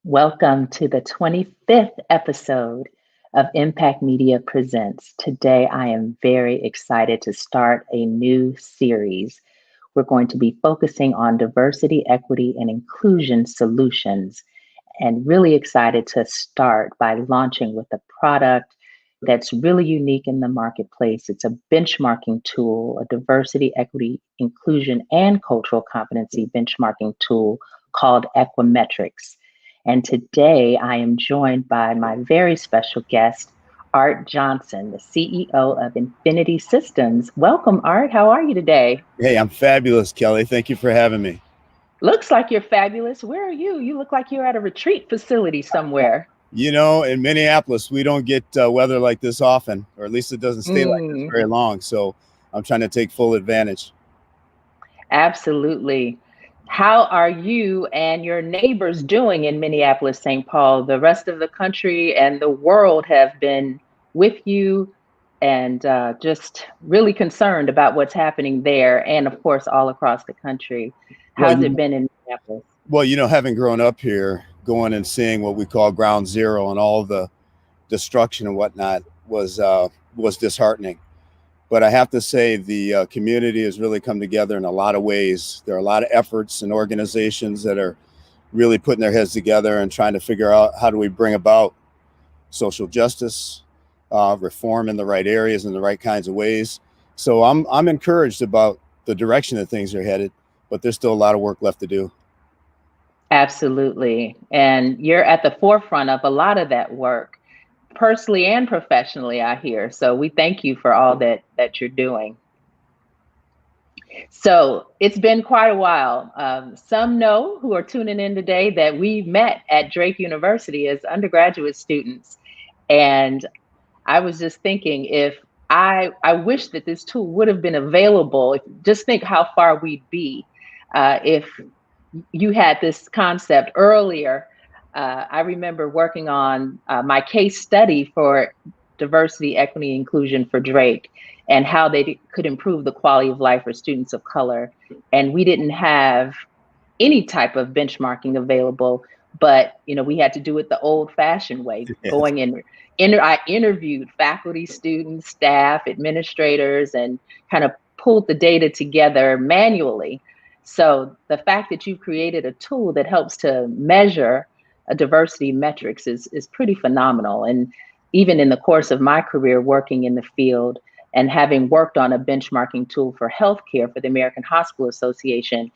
Welcome to the 25th episode of Impact Media Presents. Today, I am very excited to start a new series. We're going to be focusing on diversity, equity, and inclusion solutions, and really excited to start by launching with a product that's really unique in the marketplace. It's a benchmarking tool, a diversity, equity, inclusion, and cultural competency benchmarking tool called Equimetrics. And today I am joined by my very special guest, Art Johnson, the CEO of Infinity Systems. Welcome, Art. How are you today? Hey, I'm fabulous, Kelly. Thank you for having me. Looks like you're fabulous. Where are you? You look like you're at a retreat facility somewhere. You know, in Minneapolis, we don't get weather like this often, or at least it doesn't stay like this very long. So I'm trying to take full advantage. Absolutely. How are you and your neighbors doing in Minneapolis, St. Paul? The rest of the country and the world have been with you and just really concerned about what's happening there and, of course, all across the country. How's it been in Minneapolis? Well, you know, having grown up here, going and seeing what we call ground zero and all the destruction and whatnot was disheartening. But I have to say the community has really come together in a lot of ways. There are a lot of efforts and organizations that are really putting their heads together and trying to figure out how do we bring about social justice, reform in the right areas in the right kinds of ways. So I'm encouraged about the direction that things are headed, but there's still a lot of work left to do. Absolutely. And you're at the forefront of a lot of that work, personally and professionally, I hear. So we thank you for all that you're doing. So it's been quite a while. Some know who are tuning in today that we met at Drake University as undergraduate students. And I was just thinking, if I wish that this tool would have been available. Just think how far we'd be if you had this concept earlier. I remember working on my case study for diversity, equity, inclusion for Drake and how they could improve the quality of life for students of color. And we didn't have any type of benchmarking available, but we had to do it the old-fashioned way, Yes. going in. I interviewed faculty, students, staff, administrators, and kind of pulled the data together manually. So the fact that you've created a tool that helps to measure a diversity metrics is pretty phenomenal. And even in the course of my career working in the field and having worked on a benchmarking tool for healthcare for the American Hospital Association,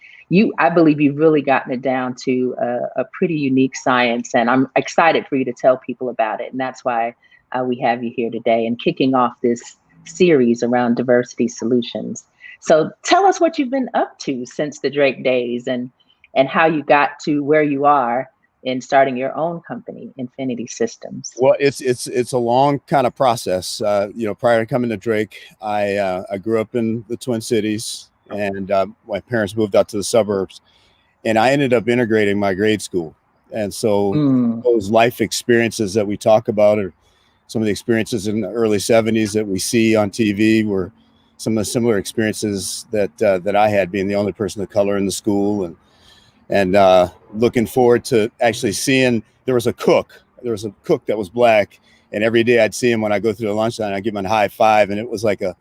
I believe you've really gotten it down to a pretty unique science. And I'm excited for you to tell people about it. And that's why we have you here today and kicking off this series around diversity solutions. So tell us what you've been up to since the Drake days and how you got to where you are in starting your own company, Infinity Systems. Well, it's a long kind of process. Prior to coming to Drake, I grew up in the Twin Cities, and my parents moved out to the suburbs, and I ended up integrating my grade school. And so those life experiences that we talk about are some of the experiences in the early 70s that we see on TV were some of the similar experiences that I had, being the only person of color in the school, and looking forward to actually seeing there was a cook that was black, and every day I'd see him when I go through the lunch line. I'd give him a high five, and it was like one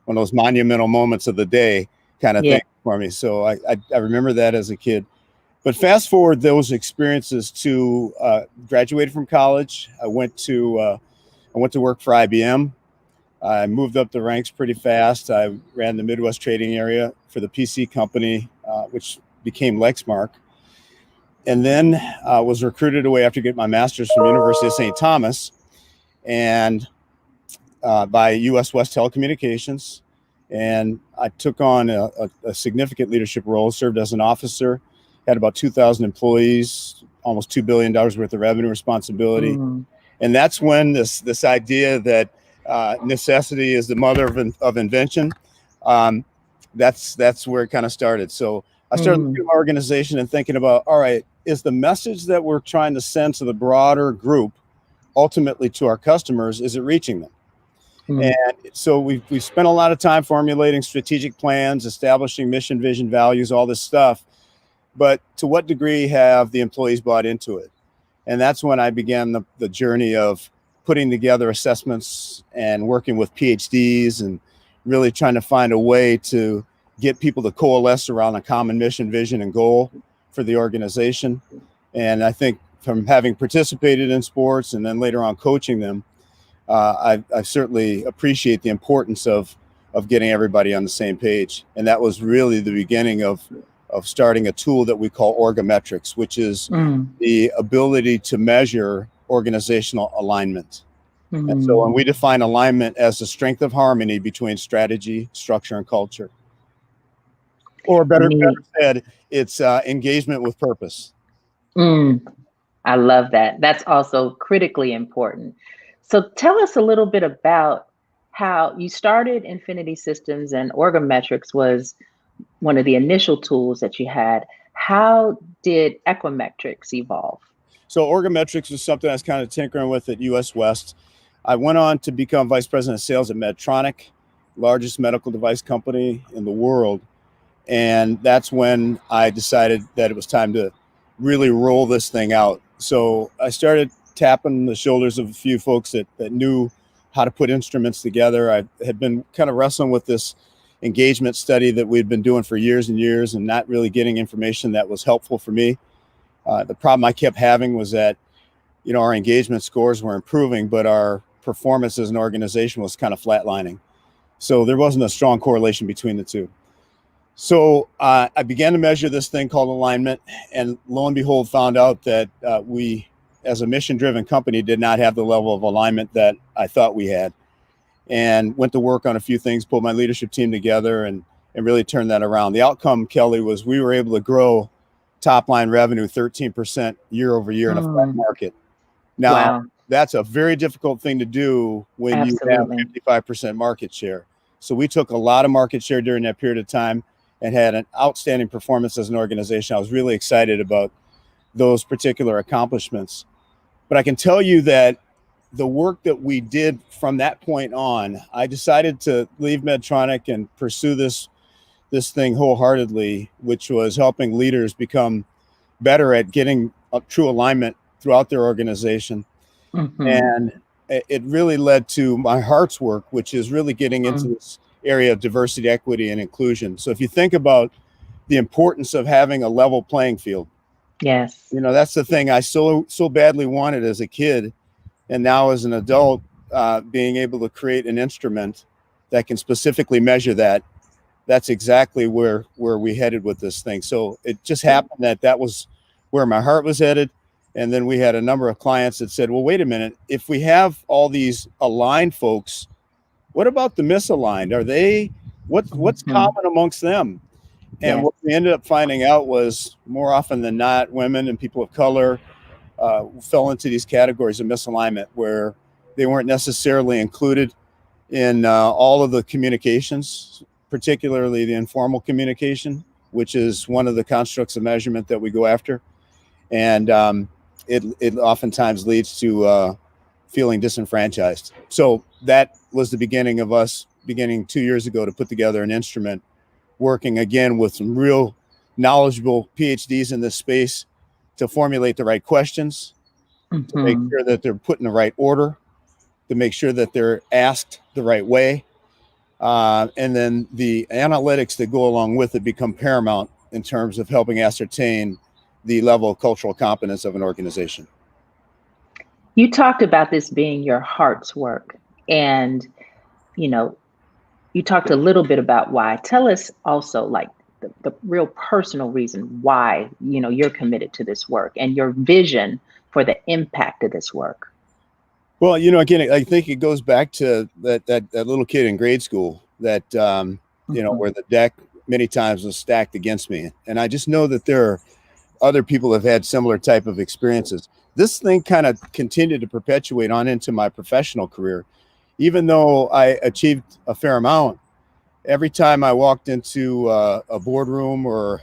of those monumental moments of the day kind of thing for me. So I remember that as a kid. But fast forward those experiences to graduated from college. I went to work for IBM. I moved up the ranks pretty fast. I ran the Midwest trading area for the PC company, which became Lexmark. And then was recruited away after getting my master's from University of St. Thomas and by US West Telecommunications. And I took on a significant leadership role, served as an officer, had about 2,000 employees, almost $2 billion worth of revenue responsibility. And that's when this idea that necessity is the mother of invention, that's where it kind of started. So I started looking at my organization and thinking about, all right, is the message that we're trying to send to the broader group, ultimately to our customers, is it reaching them? And so we've spent a lot of time formulating strategic plans, establishing mission, vision, values, all this stuff. But to what degree have the employees bought into it? And that's when I began the journey of putting together assessments and working with PhDs and really trying to find a way to get people to coalesce around a common mission, vision, and goal for the organization. And I think from having participated in sports and then later on coaching them, I certainly appreciate the importance of getting everybody on the same page. And that was really the beginning of starting a tool that we call Equimetrics, which is the ability to measure organizational alignment. And so when we define alignment as the strength of harmony between strategy, structure, and culture, or better said, it's engagement with purpose. I love that. That's also critically important. So tell us a little bit about how you started Infinity Systems, and Equimetrics was one of the initial tools that you had. How did Equimetrics evolve? So Equimetrics was something I was kind of tinkering with at US West. I went on to become vice president of sales at Medtronic, largest medical device company in the world. And that's when I decided that it was time to really roll this thing out. So I started tapping the shoulders of a few folks that knew how to put instruments together. I had been kind of wrestling with this engagement study that we'd been doing for years and years and not really getting information that was helpful for me. The problem I kept having was that, our engagement scores were improving, but our performance as an organization was kind of flatlining. So there wasn't a strong correlation between the two. So I began to measure this thing called alignment, and lo and behold, found out that we, as a mission-driven company, did not have the level of alignment that I thought we had, and went to work on a few things, pulled my leadership team together, and really turned that around. The outcome, Kelly, was we were able to grow top-line revenue 13% year over year in a flat market. Now, that's a very difficult thing to do when you have 55% market share. So we took a lot of market share during that period of time and had an outstanding performance as an organization. I was really excited about those particular accomplishments. But I can tell you that the work that we did from that point on, I decided to leave Medtronic and pursue this thing wholeheartedly, which was helping leaders become better at getting a true alignment throughout their organization. And it really led to my heart's work, which is really getting into this area of diversity, equity, and inclusion. So if you think about the importance of having a level playing field, yes, that's the thing I so badly wanted as a kid, and now as an adult, being able to create an instrument that can specifically measure that. That's exactly where we headed with this thing. So it just happened that was where my heart was headed. And then we had a number of clients that said, well, wait a minute, if we have all these aligned folks, what about the misaligned? Are they, what's common amongst them? And what we ended up finding out was more often than not, women and people of color fell into these categories of misalignment where they weren't necessarily included in all of the communications, particularly the informal communication, which is one of the constructs of measurement that we go after. And it oftentimes leads to feeling disenfranchised. So that was the beginning of us beginning 2 years ago to put together an instrument, working again with some real knowledgeable PhDs in this space to formulate the right questions, to make sure that they're put in the right order, to make sure that they're asked the right way. And then the analytics that go along with it become paramount in terms of helping ascertain the level of cultural competence of an organization. You talked about this being your heart's work, and you talked a little bit about why. Tell us also, like, the real personal reason why you're committed to this work and your vision for the impact of this work. Well, again, I think it goes back to that little kid in grade school that where the deck many times was stacked against me, and I just know that there are other people have had similar type of experiences. This thing kind of continued to perpetuate on into my professional career. Even though I achieved a fair amount, every time I walked into a boardroom or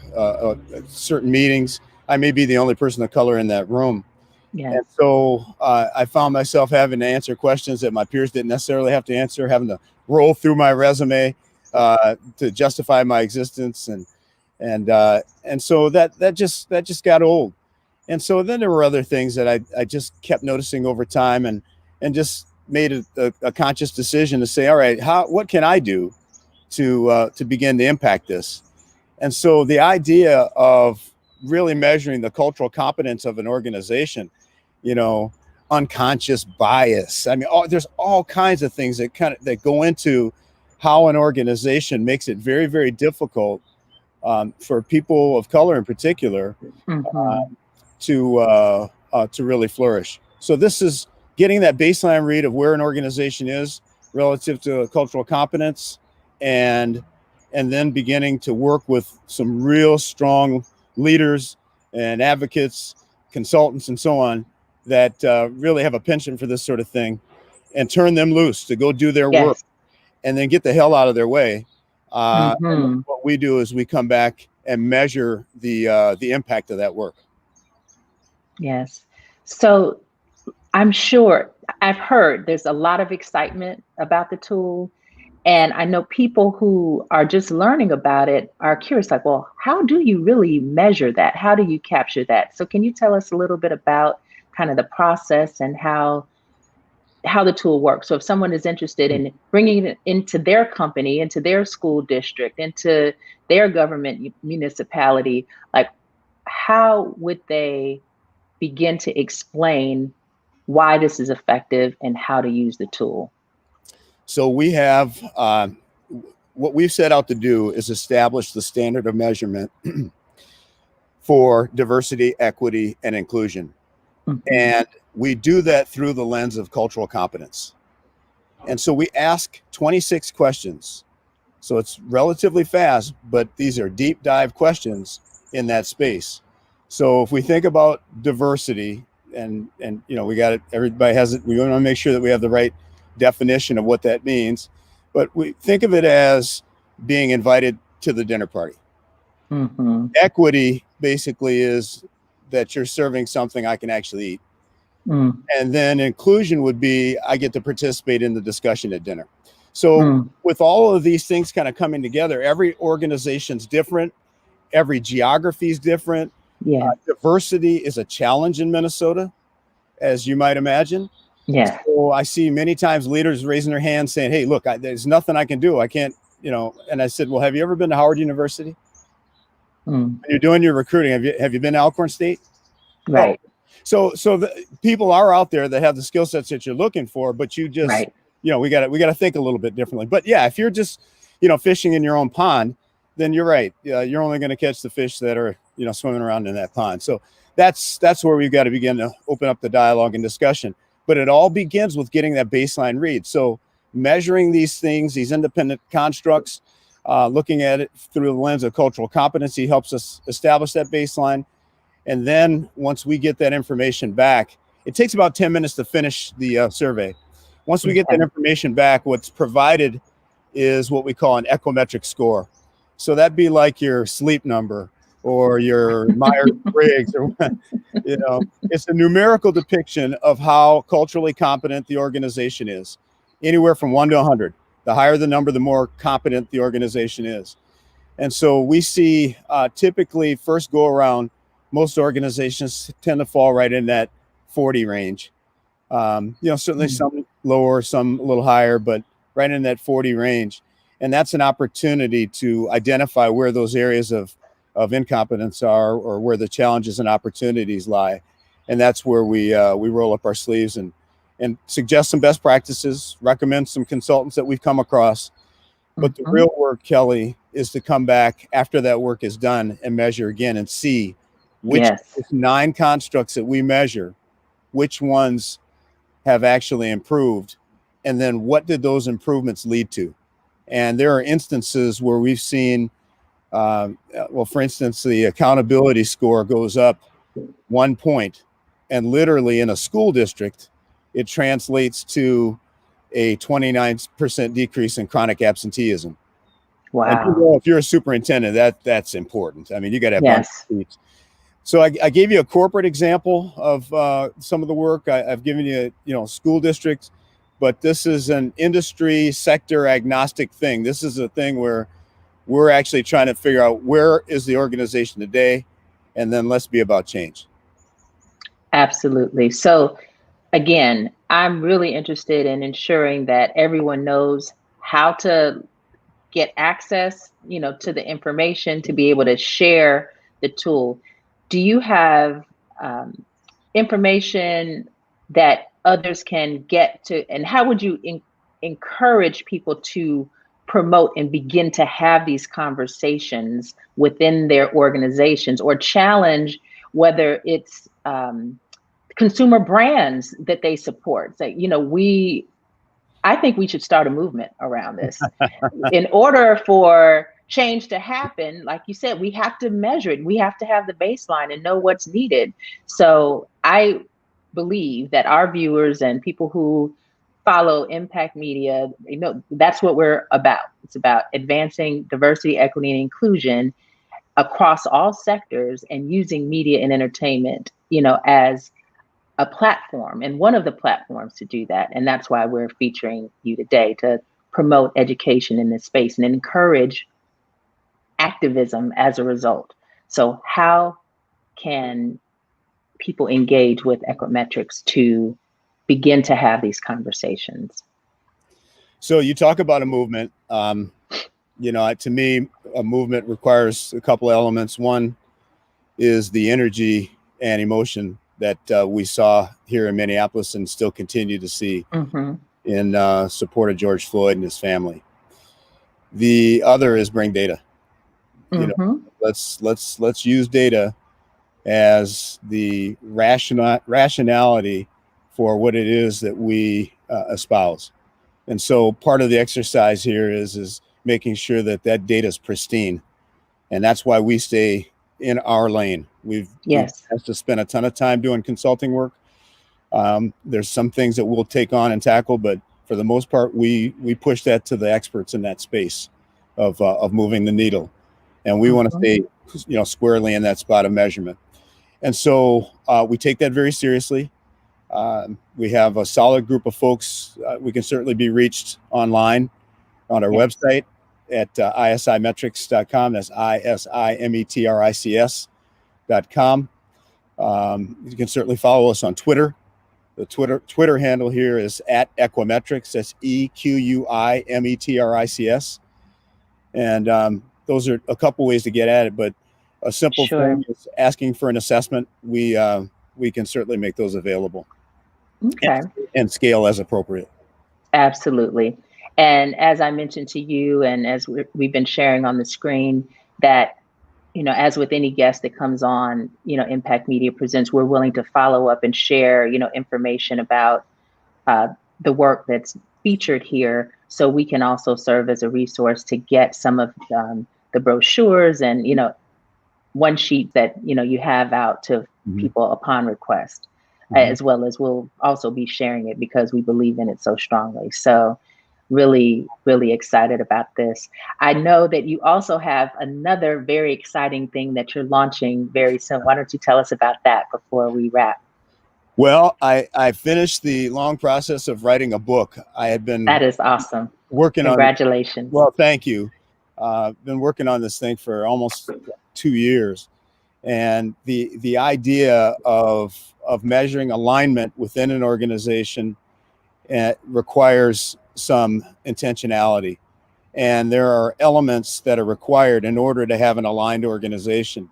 certain meetings, I may be the only person of color in that room. Yes. And so I found myself having to answer questions that my peers didn't necessarily have to answer, having to roll through my resume to justify my existence. And so that just got old. And so then there were other things that I just kept noticing over time, and just made a conscious decision to say, all right, what can I do to begin to impact this? And so the idea of really measuring the cultural competence of an organization, unconscious bias. I mean, there's all kinds of things that go into how an organization makes it very, very difficult for people of color in particular Mm-hmm. to really flourish. So this is getting that baseline read of where an organization is relative to cultural competence, and then beginning to work with some real strong leaders and advocates, consultants, and so on that really have a penchant for this sort of thing, and turn them loose to go do their work, Yes. and then get the hell out of their way. And Mm-hmm. what we do is we come back and measure the impact of that work. Yes. So I'm sure I've heard there's a lot of excitement about the tool. And I know people who are just learning about it are curious, like, well, how do you really measure that? How do you capture that? So can you tell us a little bit about kind of the process and how the tool works? So if someone is interested in bringing it into their company, into their school district, into their government municipality, like, how would they begin to explain why this is effective and how to use the tool? So we have what we've set out to do is establish the standard of measurement for diversity, equity, and inclusion. Mm-hmm. And we do that through the lens of cultural competence. And so we ask 26 questions. So it's relatively fast, but these are deep dive questions in that space. So if we think about diversity, and we got it, everybody has it, we want to make sure that we have the right definition of what that means. But we think of it as being invited to the dinner party. Mm-hmm. Equity basically is that you're serving something I can actually eat. Mm. And then inclusion would be I get to participate in the discussion at dinner. So with all of these things kind of coming together, every organization's different, every geography is different. Yeah. Diversity is a challenge in Minnesota, as you might imagine. Yeah. So I see many times leaders raising their hands saying, hey, look, there's nothing I can do. I can't, and I said, well, have you ever been to Howard University? When you're doing your recruiting, have you been to Alcorn State? Right. Oh. So the people are out there that have the skill sets that you're looking for, but you just, Right. We got to think a little bit differently. But yeah, if you're just, fishing in your own pond, then you're right. You're only going to catch the fish that are, swimming around in that pond. So that's where we've got to begin to open up the dialogue and discussion. But it all begins with getting that baseline read. So measuring these things, these independent constructs, looking at it through the lens of cultural competency helps us establish that baseline. And then once we get that information back, it takes about 10 minutes to finish the survey. Once we get that information back, what's provided is what we call an Equimetrics score. So that'd be like your sleep number or your Myers-Briggs, or it's a numerical depiction of how culturally competent the organization is, anywhere from 1 to 100. The higher the number, the more competent the organization is. And so we see typically first go around, most organizations tend to fall right in that 40 range. Certainly some lower, some a little higher, but right in that 40 range. And that's an opportunity to identify where those areas of incompetence are, or where the challenges and opportunities lie. And that's where we roll up our sleeves and suggest some best practices, recommend some consultants that we've come across. But the real work, Kelly, is to come back after that work is done and measure again and see which 9 constructs that we measure, which ones have actually improved, and then what did those improvements lead to. And there are instances where we've seen, for instance, the accountability score goes up 1 point, and literally in a school district, it translates to a 29% decrease in chronic absenteeism. Wow. And if you're a superintendent, that's important. I mean, you got to have Yes. seats. So I gave you a corporate example of some of the work. I've given you, school districts, but this is an industry sector agnostic thing. This is a thing where we're actually trying to figure out where is the organization today, and then let's be about change. Absolutely. So again, I'm really interested in ensuring that everyone knows how to get access, to the information to be able to share the tool. Do you have um, information that others can get to, and how would you encourage people to promote and begin to have these conversations within their organizations, or challenge whether it's consumer brands that they support? Say, I think we should start a movement around this. In order for change to happen, like you said, we have to measure it. We have to have the baseline and know what's needed. So I believe that our viewers and people who follow Impact Media, that's what we're about. It's about advancing diversity, equity, and inclusion across all sectors, and using media and entertainment, as a platform, and one of the platforms to do that. And that's why we're featuring you today, to promote education in this space and encourage activism as a result. So how can people engage with Equimetrics to begin to have these conversations? So you talk about a movement. To me, a movement requires a couple elements. One is the energy and emotion that we saw here in Minneapolis and still continue to see in support of George Floyd and his family. The other is bring data. Let's use data as the rationality for what it is that we espouse. And so part of the exercise here is making sure that data is pristine. And that's why we stay in our lane. We've had to spend a ton of time doing consulting work. There's some things that we'll take on and tackle, but for the most part, we push that to the experts in that space of moving the needle. And we want to stay, squarely in that spot of measurement. And so we take that very seriously. We have a solid group of folks. We can certainly be reached online on our website at isimetrics.com. That's isimetrics.com. You can certainly follow us on Twitter. The Twitter handle here is at Equimetrics. That's EQUIMETRICS. And those are a couple ways to get at it, but a simple thing is asking for an assessment. We can certainly make those available. Okay. And scale as appropriate. Absolutely. And as I mentioned to you, and as we've been sharing on the screen, that, as with any guest that comes on, Impact Media Presents, we're willing to follow up and share, information about the work that's featured here, so we can also serve as a resource to get some of the brochures and, one sheet that, you have out to people upon request. As well as we'll also be sharing it because we believe in it so strongly. So really, really excited about this. I know that you also have another very exciting thing that you're launching very soon. Why don't you tell us about that before we wrap? Well, I finished the long process of writing a book. I had been That is awesome. Working Congratulations. Well, thank you. Been working on this thing for almost 2 years. And the idea of measuring alignment within an organization requires some intentionality. And there are elements that are required in order to have an aligned organization.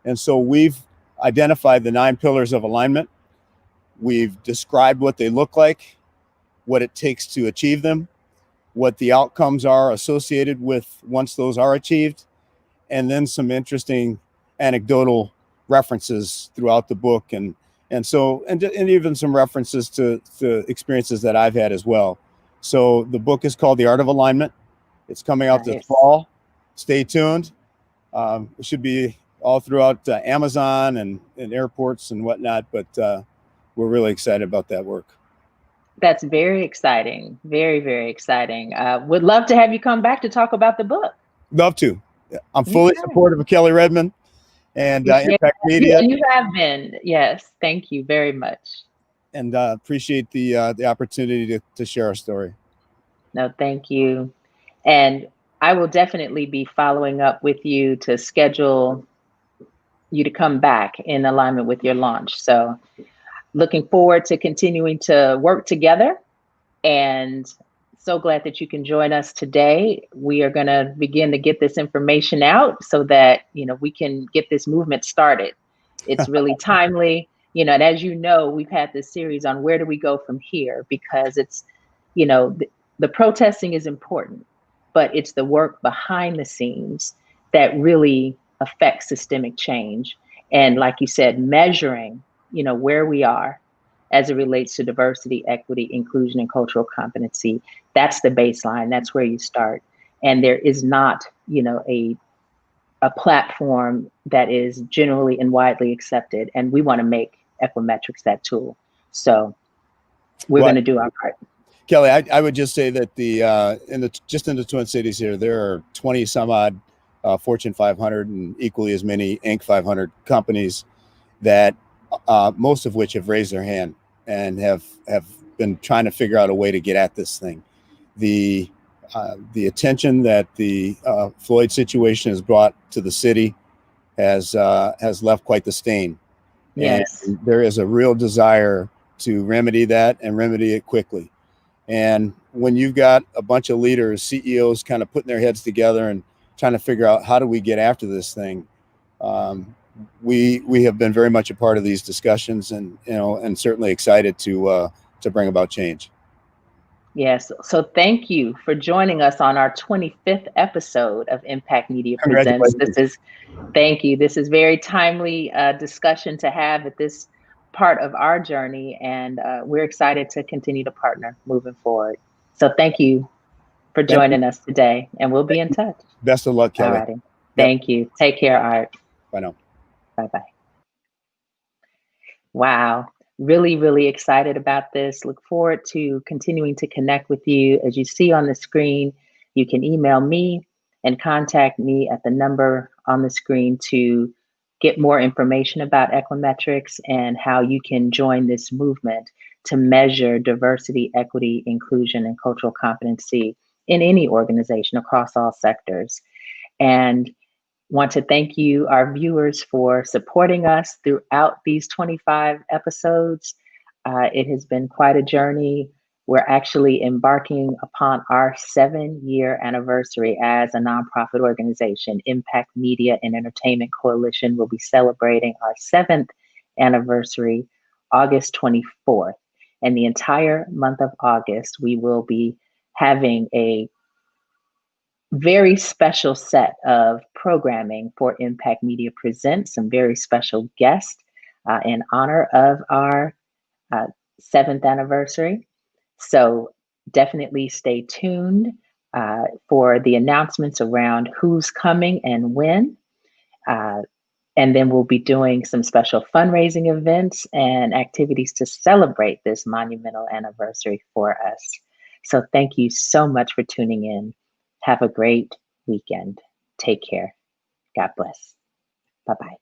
And so we've identified the 9 pillars of alignment. We've described what they look like, what it takes to achieve them, what the outcomes are associated with once those are achieved, and then some interesting anecdotal references throughout the book, and even some references to experiences that I've had as well. So the book is called The Art of Alignment. It's coming out this fall. Stay tuned. It should be all throughout Amazon and airports and whatnot, but we're really excited about that work. That's very exciting. Very, very exciting. Would love to have you come back to talk about the book. Love to. I'm fully supportive of Kelly Redmond and Impact Media. You have been. Yes. Thank you very much. And appreciate the opportunity to share our story. No, thank you. And I will definitely be following up with you to schedule you to come back in alignment with your launch. So looking forward to continuing to work together, and so glad that you can join us today. We are going to begin to get this information out so that, we can get this movement started. It's really timely, and as you know, we've had this series on where do we go from here, because it's, the protesting is important, but it's the work behind the scenes that really affects systemic change. And like you said, measuring, where we are as it relates to diversity, equity, inclusion, and cultural competency. That's the baseline. That's where you start. And there is not, a platform that is generally and widely accepted. And we want to make Equimetrics that tool. So we're going to do our part. Kelly, I would just say that in the Twin Cities here, there are 20 some odd Fortune 500 and equally as many Inc. 500 companies that most of which have raised their hand and have been trying to figure out a way to get at this thing. The attention that the Floyd situation has brought to the city has left quite the stain. Yes. And there is a real desire to remedy that and remedy it quickly. And when you've got a bunch of leaders, CEOs kind of putting their heads together and trying to figure out how do we get after this thing, we have been very much a part of these discussions, and and certainly excited to bring about change. Yes. So thank you for joining us on our 25th episode of Impact Media Presents. Thank you. This is very timely discussion to have at this part of our journey, and we're excited to continue to partner moving forward. So thank you for joining us today, and we'll be in touch. Best of luck, Kelly. Alrighty. Thank you. Take care, Art. Bye now. Bye-bye. Wow. Really, really excited about this. Look forward to continuing to connect with you. As you see on the screen, you can email me and contact me at the number on the screen to get more information about Equimetrics and how you can join this movement to measure diversity, equity, inclusion, and cultural competency in any organization across all sectors. And want to thank you, our viewers, for supporting us throughout these 25 episodes. It has been quite a journey. We're actually embarking upon our 7-year anniversary as a nonprofit organization. Impact Media and Entertainment Coalition will be celebrating our 7th anniversary, August 24th. And the entire month of August, we will be having a very special set of programming for Impact Media Presents, some very special guests in honor of our 7th anniversary. So definitely stay tuned for the announcements around who's coming and when. And then we'll be doing some special fundraising events and activities to celebrate this monumental anniversary for us. So thank you so much for tuning in. Have a great weekend. Take care. God bless. Bye-bye.